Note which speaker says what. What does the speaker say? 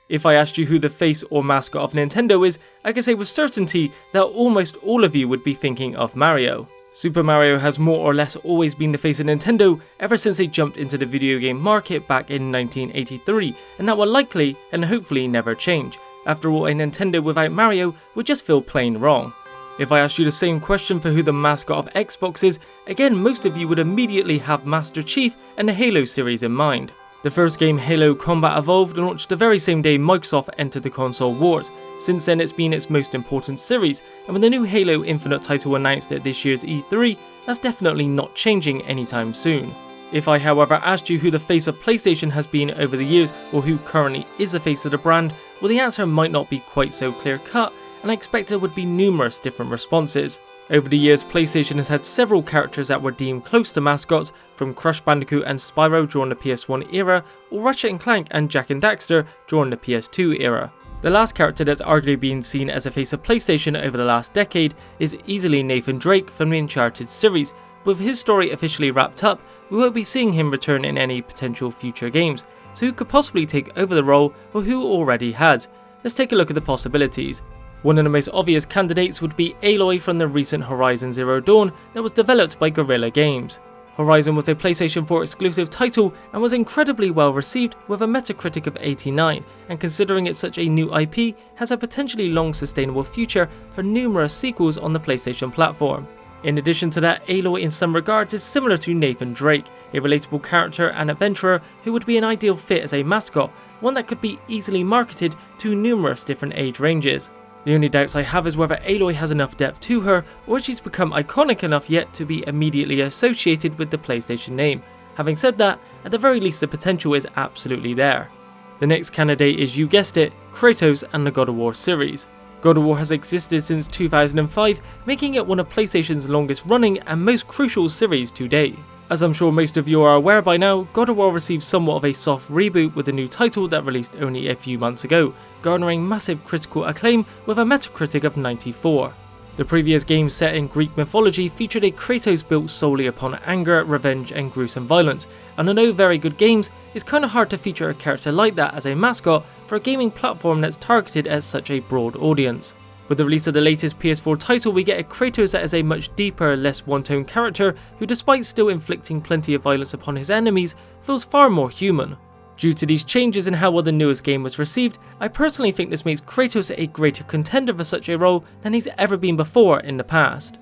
Speaker 1: If I asked you who the face or mascot of Nintendo is, I can say with certainty that almost all of you would be thinking of Mario. Super Mario has more or less always been the face of Nintendo ever since they jumped into the video game market back in 1983, and that will likely and hopefully never change. After all, a Nintendo without Mario would just feel plain wrong. If I asked you the same question for who the mascot of Xbox is, again most of you would immediately have Master Chief and the Halo series in mind. The first game, Halo Combat Evolved, launched the very same day Microsoft entered the console wars. Since then it's been its most important series, and with the new Halo Infinite title announced at this year's E3, that's definitely not changing anytime soon. If I however asked you who the face of PlayStation has been over the years, or who currently is the face of the brand, well the answer might not be quite so clear cut, and I expect there would be numerous different responses. Over the years, PlayStation has had several characters that were deemed close to mascots, from Crash Bandicoot and Spyro during the PS1 era, or Ratchet & Clank and Jak and Daxter during the PS2 era. The last character that's arguably been seen as a face of PlayStation over the last decade is easily Nathan Drake from the Uncharted series. With his story officially wrapped up, we won't be seeing him return in any potential future games, so who could possibly take over the role, or who already has? Let's take a look at the possibilities. One of the most obvious candidates would be Aloy from the recent Horizon Zero Dawn that was developed by Guerrilla Games. Horizon was a PlayStation 4 exclusive title and was incredibly well received with a Metacritic of 89, and considering it's such a new IP, has a potentially long sustainable future for numerous sequels on the PlayStation platform. In addition to that, Aloy in some regards is similar to Nathan Drake, a relatable character and adventurer who would be an ideal fit as a mascot, one that could be easily marketed to numerous different age ranges. The only doubts I have is whether Aloy has enough depth to her, or she's become iconic enough yet to be immediately associated with the PlayStation name. Having said that, at the very least the potential is absolutely there. The next candidate is, you guessed it, Kratos and the God of War series. God of War has existed since 2005, making it one of PlayStation's longest running and most crucial series to date. As I'm sure most of you are aware by now, God of War received somewhat of a soft reboot with a new title that released only a few months ago, garnering massive critical acclaim with a Metacritic of 94. The previous game, set in Greek mythology, featured a Kratos built solely upon anger, revenge and gruesome violence, and although very good games, it's kinda hard to feature a character like that as a mascot for a gaming platform that's targeted at such a broad audience. With the release of the latest PS4 title, we get a Kratos that is a much deeper, less one-tone character who, despite still inflicting plenty of violence upon his enemies, feels far more human. Due to these changes in how well the newest game was received, I personally think this makes Kratos a greater contender for such a role than he's ever been before in the past.